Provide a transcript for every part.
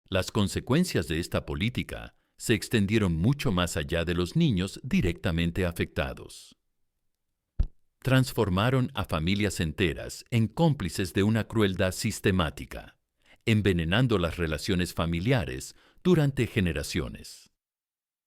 Las consecuencias de esta política se extendieron mucho más allá de los niños directamente afectados. Transformaron a familias enteras en cómplices de una crueldad sistemática, envenenando las relaciones familiares durante generaciones.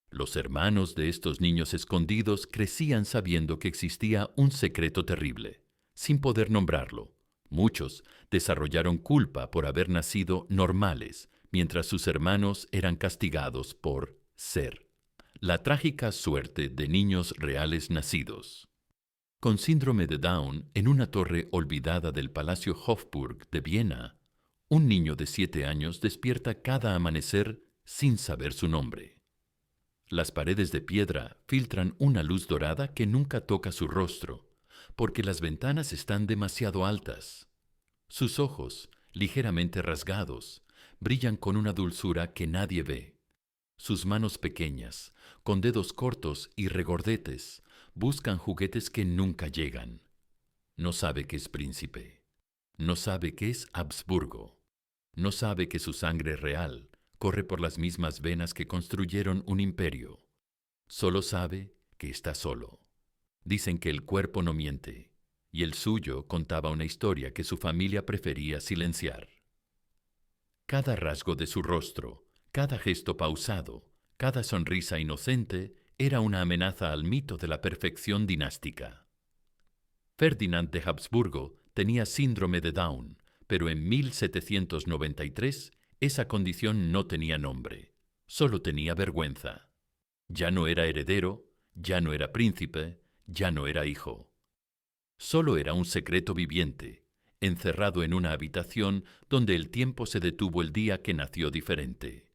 Los hermanos de estos niños escondidos crecían sabiendo que existía un secreto terrible, sin poder nombrarlo. Muchos desarrollaron culpa por haber nacido normales, mientras sus hermanos eran castigados por ser. La trágica suerte de niños reales nacidos. Con síndrome de Down, en una torre olvidada del Palacio Hofburg de Viena, un niño de 7 años despierta cada amanecer sin saber su nombre. Las paredes de piedra filtran una luz dorada que nunca toca su rostro, porque las ventanas están demasiado altas. Sus ojos, ligeramente rasgados, brillan con una dulzura que nadie ve. Sus manos pequeñas, con dedos cortos y regordetes, buscan juguetes que nunca llegan. No sabe que es príncipe. No sabe que es Habsburgo. No sabe que su sangre real corre por las mismas venas que construyeron un imperio. Solo sabe que está solo. Dicen que el cuerpo no miente, y el suyo contaba una historia que su familia prefería silenciar. Cada rasgo de su rostro, cada gesto pausado, cada sonrisa inocente era una amenaza al mito de la perfección dinástica. Ferdinand de Habsburgo tenía síndrome de Down, pero en 1793 esa condición no tenía nombre, solo tenía vergüenza. Ya no era heredero, ya no era príncipe, ya no era hijo. Solo era un secreto viviente, encerrado en una habitación donde el tiempo se detuvo el día que nació diferente.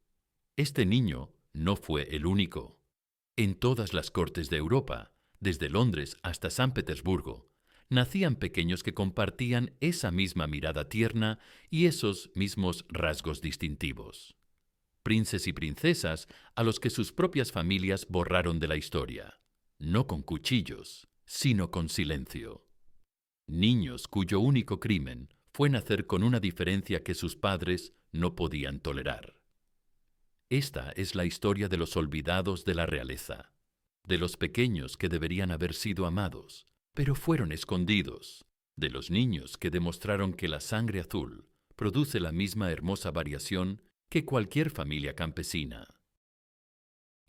Este niño no fue el único. En todas las cortes de Europa, desde Londres hasta San Petersburgo, nacían pequeños que compartían esa misma mirada tierna y esos mismos rasgos distintivos. Princes y princesas a los que sus propias familias borraron de la historia, no con cuchillos, sino con silencio. Niños cuyo único crimen fue nacer con una diferencia que sus padres no podían tolerar. Esta es la historia de los olvidados de la realeza, de los pequeños que deberían haber sido amados, pero fueron escondidos, de los niños que demostraron que la sangre azul produce la misma hermosa variación que cualquier familia campesina.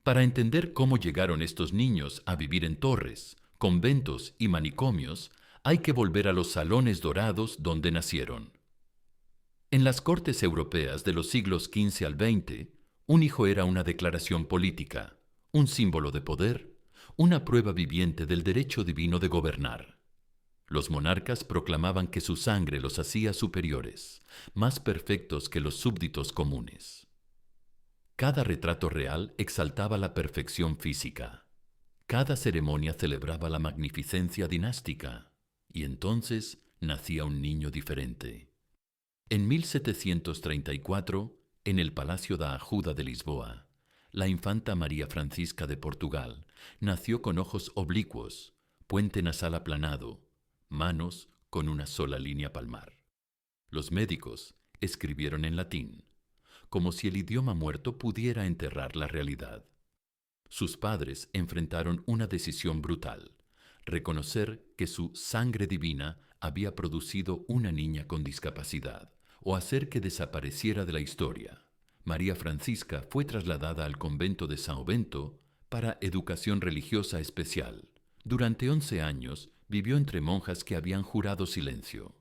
Para entender cómo llegaron estos niños a vivir en torres, conventos y manicomios, hay que volver a los salones dorados donde nacieron. En las cortes europeas de los siglos XV al XX, un hijo era una declaración política, un símbolo de poder, una prueba viviente del derecho divino de gobernar. Los monarcas proclamaban que su sangre los hacía superiores, más perfectos que los súbditos comunes. Cada retrato real exaltaba la perfección física. Cada ceremonia celebraba la magnificencia dinástica, y entonces nacía un niño diferente. En 1734, en el Palacio da Ajuda de Lisboa, la infanta María Francisca de Portugal nació con ojos oblicuos, puente nasal aplanado, manos con una sola línea palmar. Los médicos escribieron en latín, como si el idioma muerto pudiera enterrar la realidad. Sus padres enfrentaron una decisión brutal, reconocer que su sangre divina había producido una niña con discapacidad, o hacer que desapareciera de la historia. María Francisca fue trasladada al convento de São Bento para educación religiosa especial. Durante 11 años vivió entre monjas que habían jurado silencio.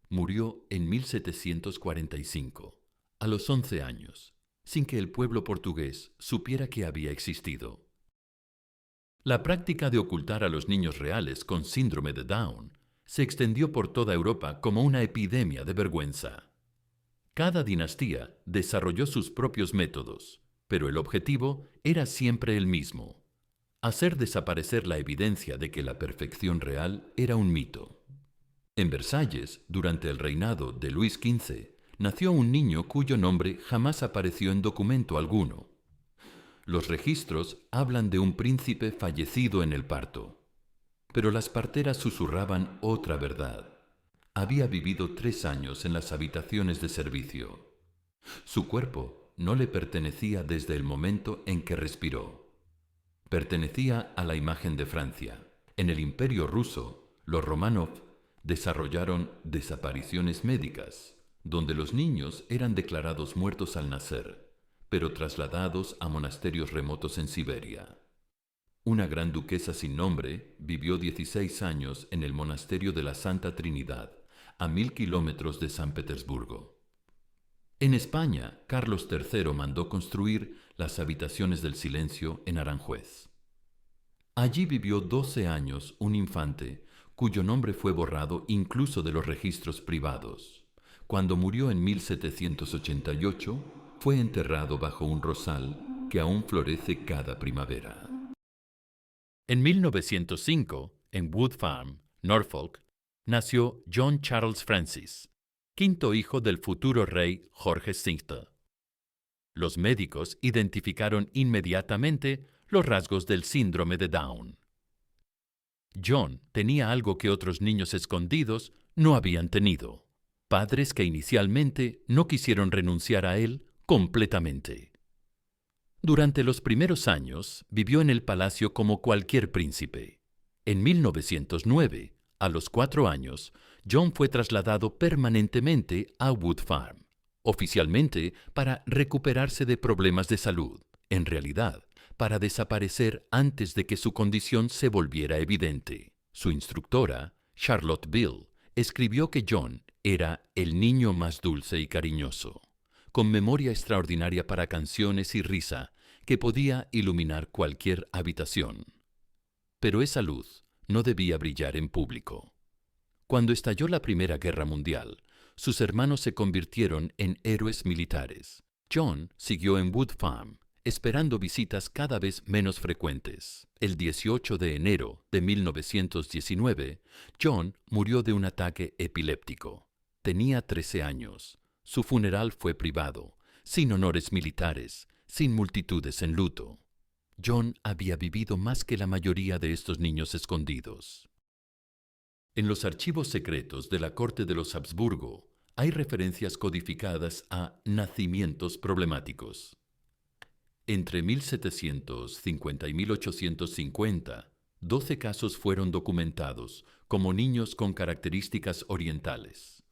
Murió en 1745, a los 11 años, sin que el pueblo portugués supiera que había existido. La práctica de ocultar a los niños reales con síndrome de Down se extendió por toda Europa como una epidemia de vergüenza. Cada dinastía desarrolló sus propios métodos, pero el objetivo era siempre el mismo: hacer desaparecer la evidencia de que la perfección real era un mito. En Versalles, durante el reinado de Luis XV, nació un niño cuyo nombre jamás apareció en documento alguno. Los registros hablan de un príncipe fallecido en el parto, pero las parteras susurraban otra verdad. Había vivido 3 años en las habitaciones de servicio. Su cuerpo no le pertenecía desde el momento en que respiró. Pertenecía a la imagen de Francia. En el Imperio ruso, los Romanov desarrollaron desapariciones médicas, donde los niños eran declarados muertos al nacer, pero trasladados a monasterios remotos en Siberia. Una gran duquesa sin nombre vivió 16 años en el monasterio de la Santa Trinidad, a 1000 kilómetros de San Petersburgo. En España, Carlos III mandó construir las habitaciones del silencio en Aranjuez. Allí vivió 12 años un infante cuyo nombre fue borrado incluso de los registros privados. Cuando murió en 1788, fue enterrado bajo un rosal que aún florece cada primavera. En 1905, en Wood Farm, Norfolk, nació John Charles Francis, quinto hijo del futuro rey Jorge V. Los médicos identificaron inmediatamente los rasgos del síndrome de Down. John tenía algo que otros niños escondidos no habían tenido: padres que inicialmente no quisieron renunciar a él completamente. Durante los primeros años vivió en el palacio como cualquier príncipe. En 1909, a los 4 años, John fue trasladado permanentemente a Wood Farm, oficialmente para recuperarse de problemas de salud, en realidad para desaparecer antes de que su condición se volviera evidente. Su instructora, Charlotte Bill, escribió que John era el niño más dulce y cariñoso, con memoria extraordinaria para canciones y risa que podía iluminar cualquier habitación. Pero esa luz no debía brillar en público. Cuando estalló la Primera Guerra Mundial, sus hermanos se convirtieron en héroes militares. John siguió en Wood Farm, esperando visitas cada vez menos frecuentes. El 18 de enero de 1919, John murió de un ataque epiléptico. Tenía 13 años. Su funeral fue privado, sin honores militares, sin multitudes en luto. John había vivido más que la mayoría de estos niños escondidos. En los archivos secretos de la corte de los Habsburgo hay referencias codificadas a nacimientos problemáticos. Entre 1750 y 1850, 12 casos fueron documentados como niños con características orientales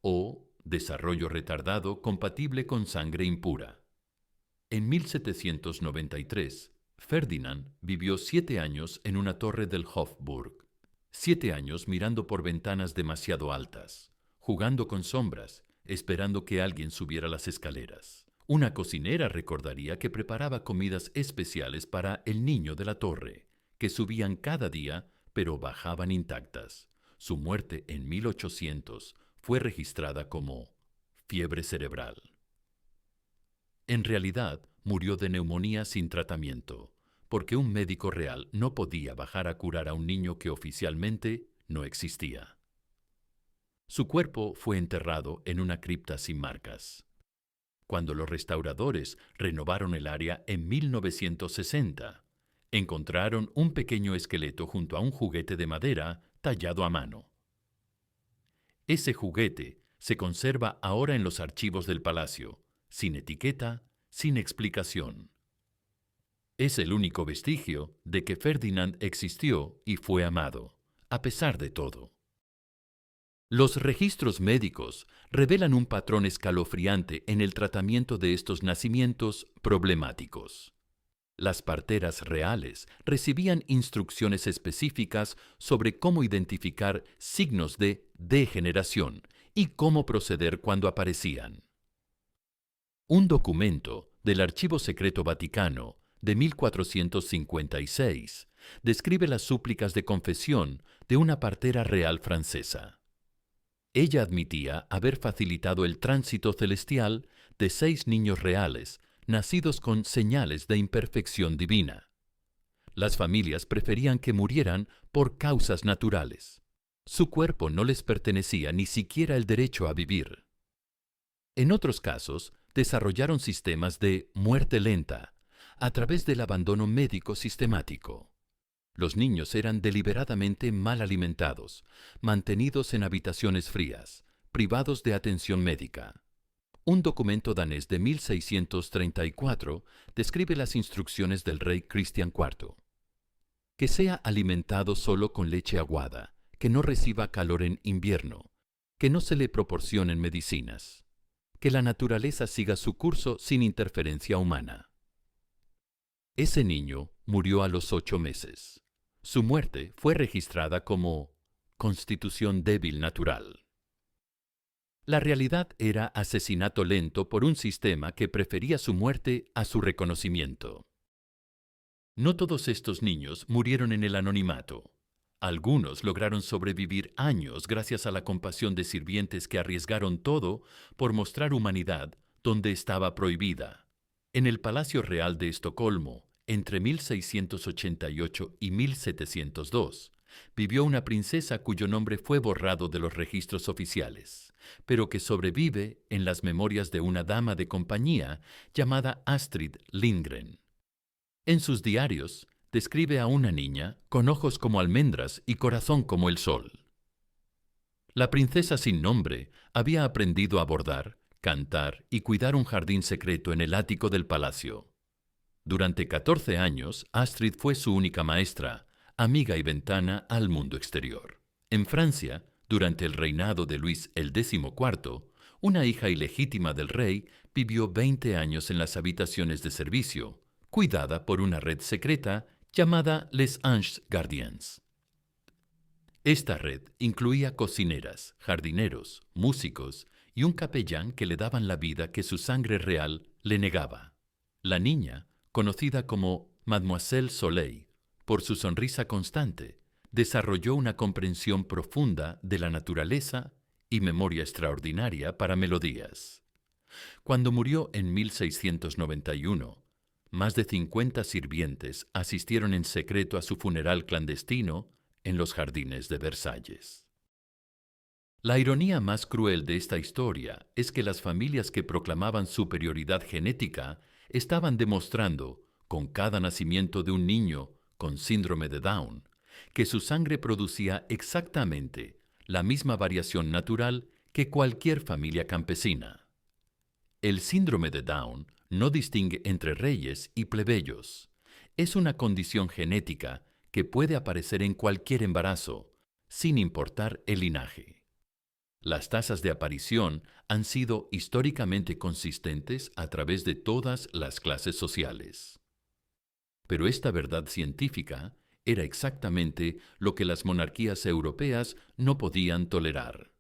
o desarrollo retardado compatible con sangre impura. En 1793, Ferdinand vivió 7 años en una torre del Hofburg. 7 años mirando por ventanas demasiado altas, jugando con sombras, esperando que alguien subiera las escaleras. Una cocinera recordaría que preparaba comidas especiales para el niño de la torre, que subían cada día, pero bajaban intactas. Su muerte en 1800 fue registrada como fiebre cerebral. En realidad, murió de neumonía sin tratamiento, porque un médico real no podía bajar a curar a un niño que oficialmente no existía. Su cuerpo fue enterrado en una cripta sin marcas. Cuando los restauradores renovaron el área en 1960, encontraron un pequeño esqueleto junto a un juguete de madera tallado a mano. Ese juguete se conserva ahora en los archivos del palacio, sin etiqueta, sin explicación. Es el único vestigio de que Ferdinand existió y fue amado, a pesar de todo. Los registros médicos revelan un patrón escalofriante en el tratamiento de estos nacimientos problemáticos. Las parteras reales recibían instrucciones específicas sobre cómo identificar signos de degeneración y cómo proceder cuando aparecían. Un documento del Archivo Secreto Vaticano de 1456 describe las súplicas de confesión de una partera real francesa. Ella admitía haber facilitado el tránsito celestial de 6 niños reales, nacidos con señales de imperfección divina. Las familias preferían que murieran por causas naturales. Su cuerpo no les pertenecía ni siquiera el derecho a vivir. En otros casos, desarrollaron sistemas de muerte lenta a través del abandono médico sistemático. Los niños eran deliberadamente mal alimentados, mantenidos en habitaciones frías, privados de atención médica. Un documento danés de 1634 describe las instrucciones del rey Cristian IV. Que sea alimentado solo con leche aguada, que no reciba calor en invierno, que no se le proporcionen medicinas, que la naturaleza siga su curso sin interferencia humana. Ese niño murió a los 8 meses. Su muerte fue registrada como constitución débil natural. La realidad era asesinato lento por un sistema que prefería su muerte a su reconocimiento. No todos estos niños murieron en el anonimato. Algunos lograron sobrevivir años gracias a la compasión de sirvientes que arriesgaron todo por mostrar humanidad donde estaba prohibida. En el Palacio Real de Estocolmo, entre 1688 y 1702, vivió una princesa cuyo nombre fue borrado de los registros oficiales, pero que sobrevive en las memorias de una dama de compañía llamada Astrid Lindgren. En sus diarios, describe a una niña con ojos como almendras y corazón como el sol. La princesa sin nombre había aprendido a bordar, cantar y cuidar un jardín secreto en el ático del palacio. Durante 14 años, Astrid fue su única maestra, amiga y ventana al mundo exterior. En Francia, durante el reinado de Luis el XIV, una hija ilegítima del rey vivió 20 años en las habitaciones de servicio, cuidada por una red secreta llamada Les Anges Gardiens. Esta red incluía cocineras, jardineros, músicos y un capellán que le daban la vida que su sangre real le negaba. La niña, conocida como Mademoiselle Soleil por su sonrisa constante, desarrolló una comprensión profunda de la naturaleza y memoria extraordinaria para melodías. Cuando murió en 1691, más de 50 sirvientes asistieron en secreto a su funeral clandestino en los jardines de Versalles. La ironía más cruel de esta historia es que las familias que proclamaban superioridad genética estaban demostrando, con cada nacimiento de un niño con síndrome de Down, que su sangre producía exactamente la misma variación natural que cualquier familia campesina. El síndrome de Down no distingue entre reyes y plebeyos. Es una condición genética que puede aparecer en cualquier embarazo, sin importar el linaje. Las tasas de aparición han sido históricamente consistentes a través de todas las clases sociales. Pero esta verdad científica era exactamente lo que las monarquías europeas no podían tolerar.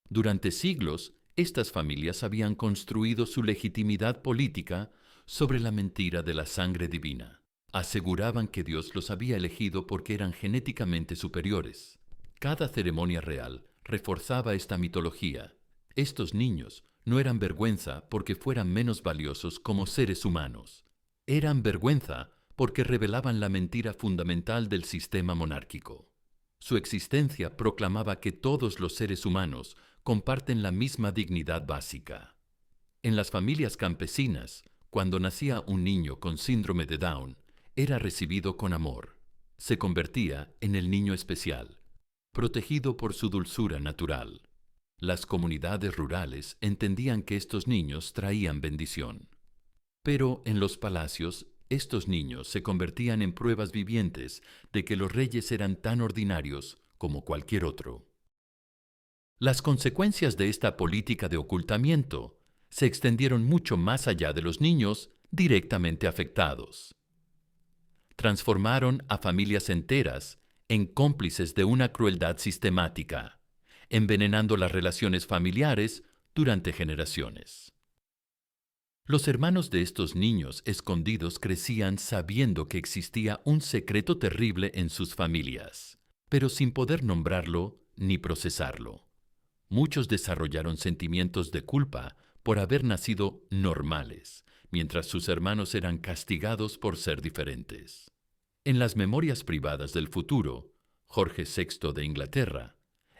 Durante siglos, estas familias habían construido su legitimidad política sobre la mentira de la sangre divina. Aseguraban que Dios los había elegido porque eran genéticamente superiores. Cada ceremonia real reforzaba esta mitología. Estos niños no eran vergüenza porque fueran menos valiosos como seres humanos. Eran vergüenza porque revelaban la mentira fundamental del sistema monárquico. Su existencia proclamaba que todos los seres humanos comparten la misma dignidad básica. En las familias campesinas, cuando nacía un niño con síndrome de Down, era recibido con amor. Se convertía en el niño especial, protegido por su dulzura natural. Las comunidades rurales entendían que estos niños traían bendición. Pero en los palacios, estos niños se convertían en pruebas vivientes de que los reyes eran tan ordinarios como cualquier otro. Las consecuencias de esta política de ocultamiento se extendieron mucho más allá de los niños directamente afectados. Transformaron a familias enteras en cómplices de una crueldad sistemática, envenenando las relaciones familiares durante generaciones. Los hermanos de estos niños escondidos crecían sabiendo que existía un secreto terrible en sus familias, pero sin poder nombrarlo ni procesarlo. Muchos desarrollaron sentimientos de culpa por haber nacido normales, mientras sus hermanos eran castigados por ser diferentes. En las memorias privadas del futuro, Jorge VI de Inglaterra,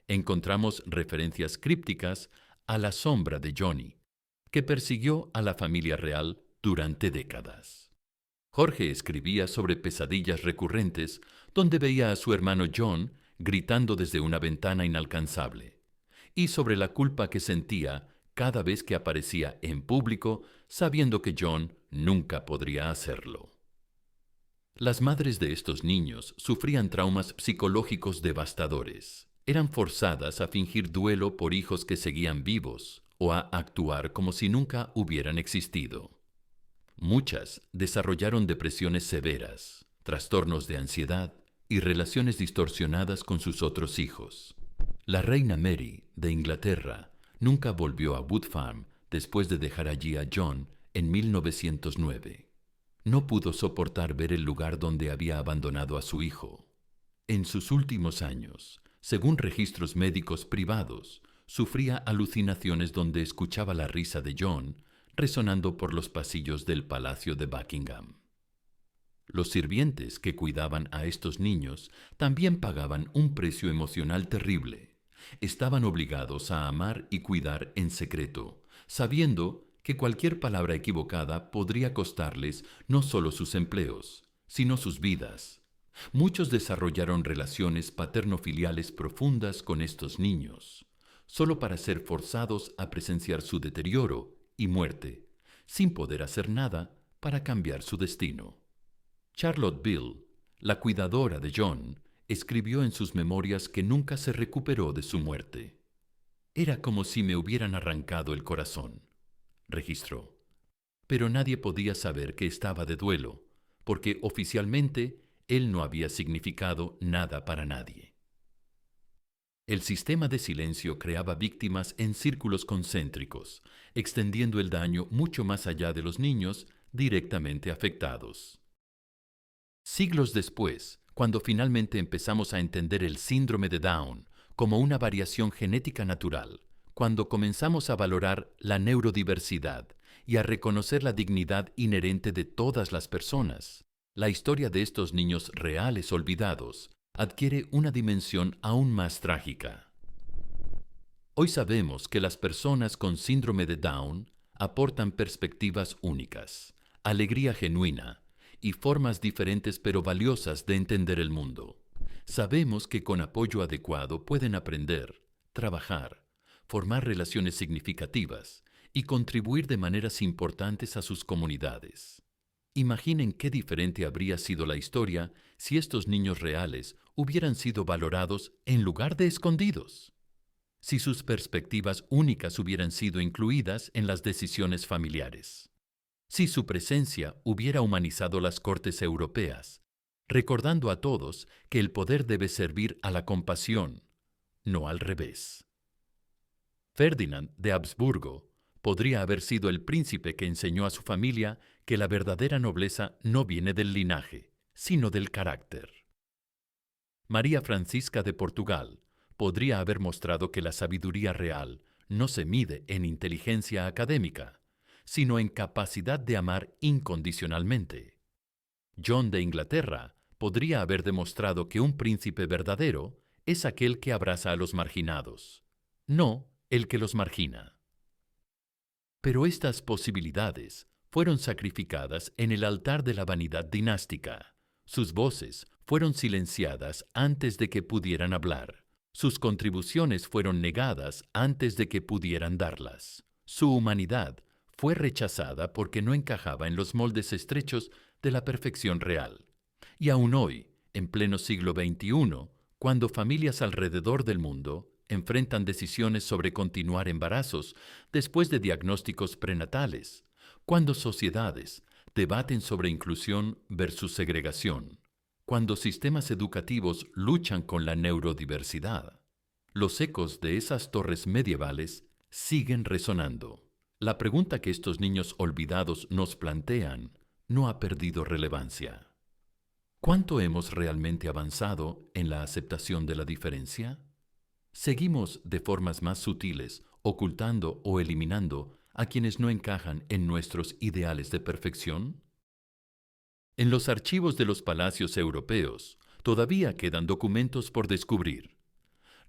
encontramos referencias crípticas a la sombra de Johnny, que persiguió a la familia real durante décadas. Jorge escribía sobre pesadillas recurrentes donde veía a su hermano John gritando desde una ventana inalcanzable, y sobre la culpa que sentía cada vez que aparecía en público, sabiendo que John nunca podría hacerlo. Las madres de estos niños sufrían traumas psicológicos devastadores. Eran forzadas a fingir duelo por hijos que seguían vivos o a actuar como si nunca hubieran existido. Muchas desarrollaron depresiones severas, trastornos de ansiedad y relaciones distorsionadas con sus otros hijos. La reina Mary de Inglaterra nunca volvió a Wood Farm después de dejar allí a John en 1909. No pudo soportar ver el lugar donde había abandonado a su hijo. En sus últimos años, según registros médicos privados, sufría alucinaciones donde escuchaba la risa de John resonando por los pasillos del Palacio de Buckingham. Los sirvientes que cuidaban a estos niños también pagaban un precio emocional terrible. Estaban obligados a amar y cuidar en secreto, sabiendo que cualquier palabra equivocada podría costarles no solo sus empleos, sino sus vidas. Muchos desarrollaron relaciones paterno-filiales profundas con estos niños, solo para ser forzados a presenciar su deterioro y muerte, sin poder hacer nada para cambiar su destino. Charlotte Beale, la cuidadora de John, escribió en sus memorias que nunca se recuperó de su muerte. Era como si me hubieran arrancado el corazón, registró. Pero nadie podía saber que estaba de duelo, porque oficialmente él no había significado nada para nadie. El sistema de silencio creaba víctimas en círculos concéntricos, extendiendo el daño mucho más allá de los niños directamente afectados. Siglos después, cuando finalmente empezamos a entender el síndrome de Down como una variación genética natural, cuando comenzamos a valorar la neurodiversidad y a reconocer la dignidad inherente de todas las personas, la historia de estos niños reales olvidados adquiere una dimensión aún más trágica. Hoy sabemos que las personas con síndrome de Down aportan perspectivas únicas, alegría genuina y formas diferentes pero valiosas de entender el mundo. Sabemos que con apoyo adecuado pueden aprender, trabajar, formar relaciones significativas y contribuir de maneras importantes a sus comunidades. Imaginen qué diferente habría sido la historia si estos niños reales hubieran sido valorados en lugar de escondidos. Si sus perspectivas únicas hubieran sido incluidas en las decisiones familiares. Si su presencia hubiera humanizado las cortes europeas, recordando a todos que el poder debe servir a la compasión, no al revés. Ferdinand de Habsburgo podría haber sido el príncipe que enseñó a su familia que la verdadera nobleza no viene del linaje, sino del carácter. María Francisca de Portugal podría haber mostrado que la sabiduría real no se mide en inteligencia académica, sino en capacidad de amar incondicionalmente. John de Inglaterra podría haber demostrado que un príncipe verdadero es aquel que abraza a los marginados, no el que los margina. Pero estas posibilidades fueron sacrificadas en el altar de la vanidad dinástica. Sus voces fueron silenciadas antes de que pudieran hablar. Sus contribuciones fueron negadas antes de que pudieran darlas. Su humanidad fue rechazada porque no encajaba en los moldes estrechos de la perfección real. Y aún hoy, en pleno siglo XXI, cuando familias alrededor del mundo enfrentan decisiones sobre continuar embarazos después de diagnósticos prenatales, cuando sociedades debaten sobre inclusión versus segregación, cuando sistemas educativos luchan con la neurodiversidad, los ecos de esas torres medievales siguen resonando. La pregunta que estos niños olvidados nos plantean no ha perdido relevancia. ¿Cuánto hemos realmente avanzado en la aceptación de la diferencia? ¿Seguimos de formas más sutiles, ocultando o eliminando a quienes no encajan en nuestros ideales de perfección? En los archivos de los palacios europeos todavía quedan documentos por descubrir.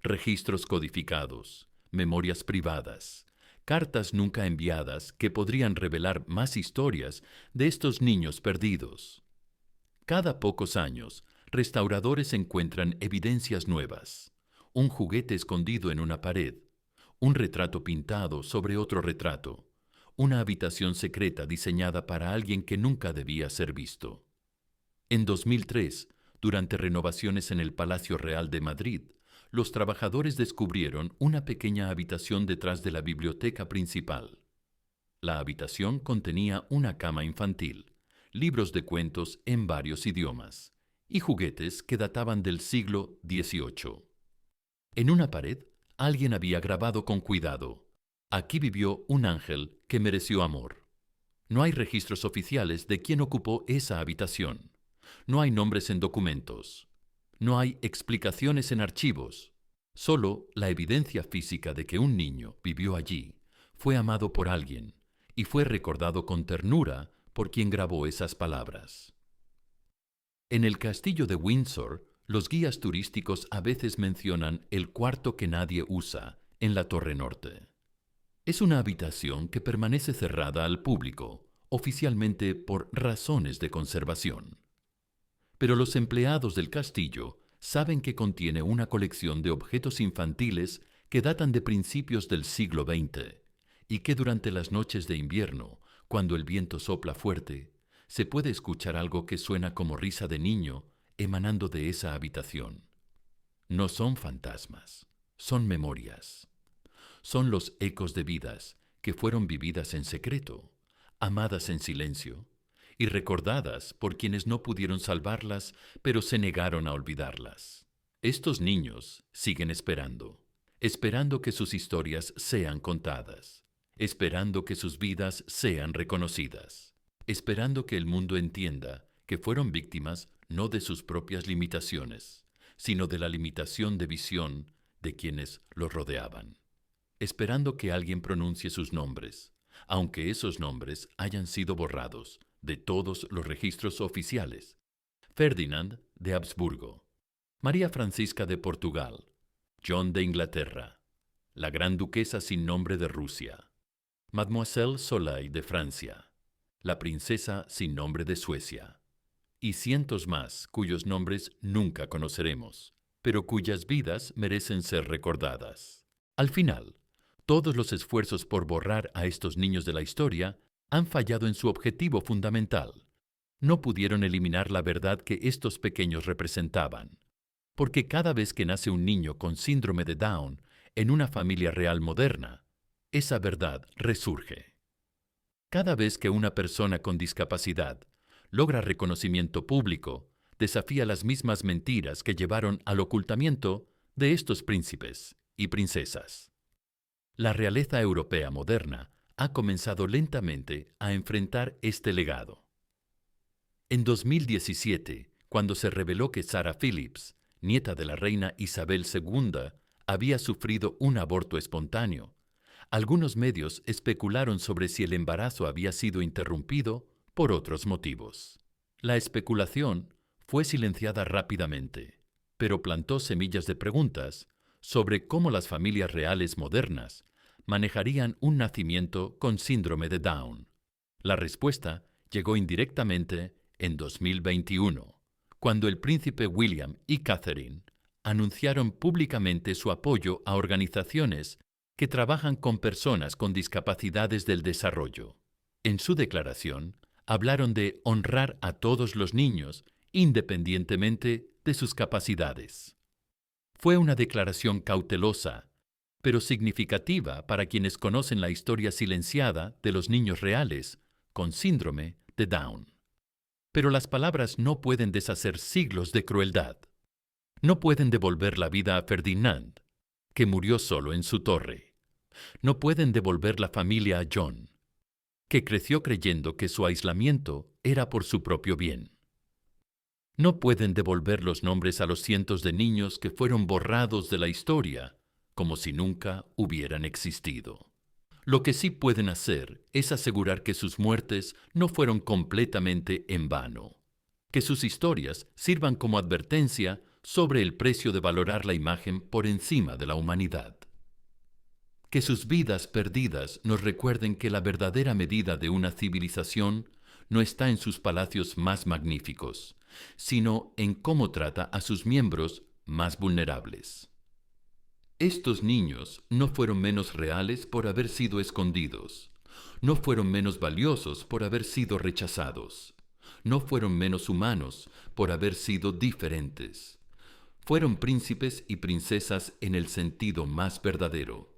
Registros codificados, memorias privadas, cartas nunca enviadas que podrían revelar más historias de estos niños perdidos. Cada pocos años, restauradores encuentran evidencias nuevas. Un juguete escondido en una pared, un retrato pintado sobre otro retrato, una habitación secreta diseñada para alguien que nunca debía ser visto. En 2003, durante renovaciones en el Palacio Real de Madrid, los trabajadores descubrieron una pequeña habitación detrás de la biblioteca principal. La habitación contenía una cama infantil, libros de cuentos en varios idiomas y juguetes que databan del siglo XVIII. En una pared, alguien había grabado con cuidado: "Aquí vivió un ángel que mereció amor". No hay registros oficiales de quién ocupó esa habitación. No hay nombres en documentos. No hay explicaciones en archivos. Solo la evidencia física de que un niño vivió allí, fue amado por alguien y fue recordado con ternura por quien grabó esas palabras. En el castillo de Windsor, los guías turísticos a veces mencionan el cuarto que nadie usa en la Torre Norte. Es una habitación que permanece cerrada al público, oficialmente por razones de conservación. Pero los empleados del castillo saben que contiene una colección de objetos infantiles que datan de principios del siglo XX y que durante las noches de invierno, cuando el viento sopla fuerte, se puede escuchar algo que suena como risa de niño emanando de esa habitación. No son fantasmas, son memorias. Son los ecos de vidas que fueron vividas en secreto, amadas en silencio y recordadas por quienes no pudieron salvarlas, pero se negaron a olvidarlas. Estos niños siguen esperando, esperando que sus historias sean contadas, esperando que sus vidas sean reconocidas, esperando que el mundo entienda que fueron víctimas no de sus propias limitaciones, sino de la limitación de visión de quienes los rodeaban. Esperando que alguien pronuncie sus nombres, aunque esos nombres hayan sido borrados de todos los registros oficiales. Ferdinand de Habsburgo, María Francisca de Portugal, John de Inglaterra, la Gran Duquesa sin nombre de Rusia, Mademoiselle Soleil de Francia, la Princesa sin nombre de Suecia, y cientos más cuyos nombres nunca conoceremos, pero cuyas vidas merecen ser recordadas. Al final, todos los esfuerzos por borrar a estos niños de la historia han fallado en su objetivo fundamental. No pudieron eliminar la verdad que estos pequeños representaban, porque cada vez que nace un niño con síndrome de Down en una familia real moderna, esa verdad resurge. Cada vez que una persona con discapacidad logra reconocimiento público, desafía las mismas mentiras que llevaron al ocultamiento de estos príncipes y princesas. La realeza europea moderna ha comenzado lentamente a enfrentar este legado. En 2017, cuando se reveló que Sarah Phillips, nieta de la reina Isabel II, había sufrido un aborto espontáneo, algunos medios especularon sobre si el embarazo había sido interrumpido por otros motivos. La especulación fue silenciada rápidamente, pero plantó semillas de preguntas sobre cómo las familias reales modernas manejarían un nacimiento con síndrome de Down. La respuesta llegó indirectamente en 2021, cuando el príncipe William y Catherine anunciaron públicamente su apoyo a organizaciones que trabajan con personas con discapacidades del desarrollo. En su declaración, hablaron de honrar a todos los niños, independientemente de sus capacidades. Fue una declaración cautelosa, pero significativa para quienes conocen la historia silenciada de los niños reales con síndrome de Down. Pero las palabras no pueden deshacer siglos de crueldad. No pueden devolver la vida a Ferdinand, que murió solo en su torre. No pueden devolver la familia a John, que creció creyendo que su aislamiento era por su propio bien. No pueden devolver los nombres a los cientos de niños que fueron borrados de la historia, como si nunca hubieran existido. Lo que sí pueden hacer es asegurar que sus muertes no fueron completamente en vano, que sus historias sirvan como advertencia sobre el precio de valorar la imagen por encima de la humanidad. Que sus vidas perdidas nos recuerden que la verdadera medida de una civilización no está en sus palacios más magníficos, sino en cómo trata a sus miembros más vulnerables. Estos niños no fueron menos reales por haber sido escondidos. No fueron menos valiosos por haber sido rechazados. No fueron menos humanos por haber sido diferentes. Fueron príncipes y princesas en el sentido más verdadero.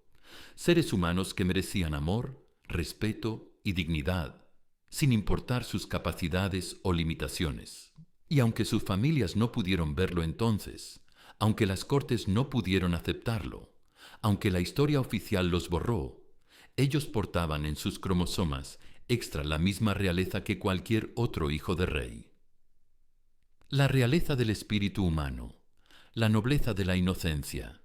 Seres humanos que merecían amor, respeto y dignidad, sin importar sus capacidades o limitaciones. Y aunque sus familias no pudieron verlo entonces, aunque las cortes no pudieron aceptarlo, aunque la historia oficial los borró, ellos portaban en sus cromosomas extra la misma realeza que cualquier otro hijo de rey. La realeza del espíritu humano, la nobleza de la inocencia,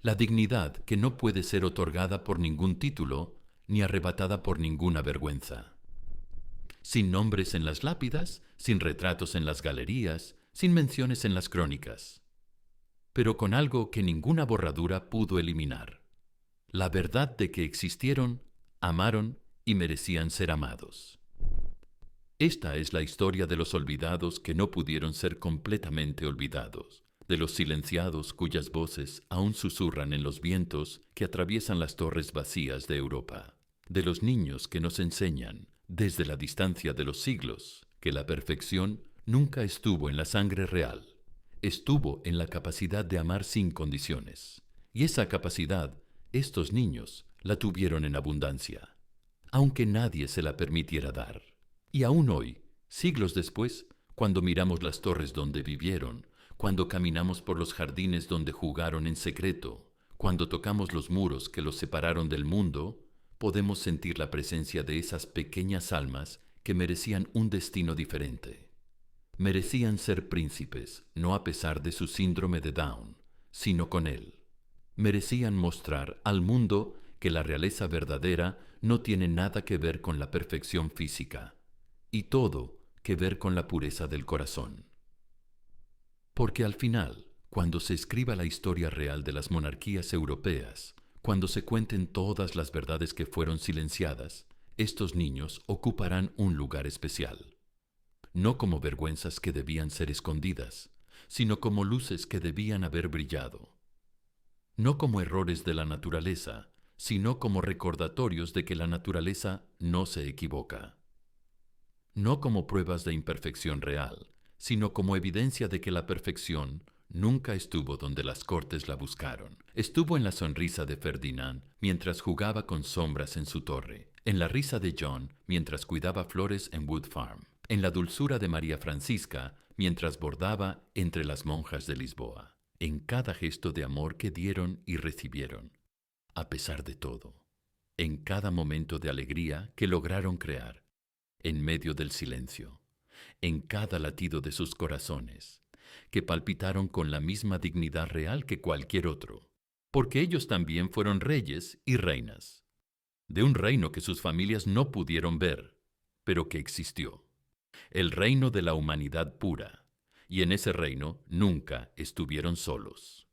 la dignidad que no puede ser otorgada por ningún título ni arrebatada por ninguna vergüenza. Sin nombres en las lápidas, sin retratos en las galerías, sin menciones en las crónicas, pero con algo que ninguna borradura pudo eliminar: la verdad de que existieron, amaron y merecían ser amados. Esta es la historia de los olvidados que no pudieron ser completamente olvidados, de los silenciados cuyas voces aún susurran en los vientos que atraviesan las torres vacías de Europa, de los niños que nos enseñan, desde la distancia de los siglos, que la perfección nunca estuvo en la sangre real, estuvo en la capacidad de amar sin condiciones. Y esa capacidad, estos niños la tuvieron en abundancia, aunque nadie se la permitiera dar. Y aún hoy, siglos después, cuando miramos las torres donde vivieron, cuando caminamos por los jardines donde jugaron en secreto, cuando tocamos los muros que los separaron del mundo, podemos sentir la presencia de esas pequeñas almas que merecían un destino diferente. Merecían ser príncipes, no a pesar de su síndrome de Down, sino con él. Merecían mostrar al mundo que la realeza verdadera no tiene nada que ver con la perfección física, y todo que ver con la pureza del corazón. Porque al final, cuando se escriba la historia real de las monarquías europeas, cuando se cuenten todas las verdades que fueron silenciadas, estos niños ocuparán un lugar especial. No como vergüenzas que debían ser escondidas, sino como luces que debían haber brillado. No como errores de la naturaleza, sino como recordatorios de que la naturaleza no se equivoca. No como pruebas de imperfección real, sino como evidencia de que la perfección nunca estuvo donde las cortes la buscaron. Estuvo en la sonrisa de Ferdinand mientras jugaba con sombras en su torre, en la risa de John mientras cuidaba flores en Wood Farm, en la dulzura de María Francisca mientras bordaba entre las monjas de Lisboa, en cada gesto de amor que dieron y recibieron, a pesar de todo, en cada momento de alegría que lograron crear, en medio del silencio, en cada latido de sus corazones, que palpitaron con la misma dignidad real que cualquier otro, porque ellos también fueron reyes y reinas, de un reino que sus familias no pudieron ver, pero que existió, el reino de la humanidad pura, y en ese reino nunca estuvieron solos.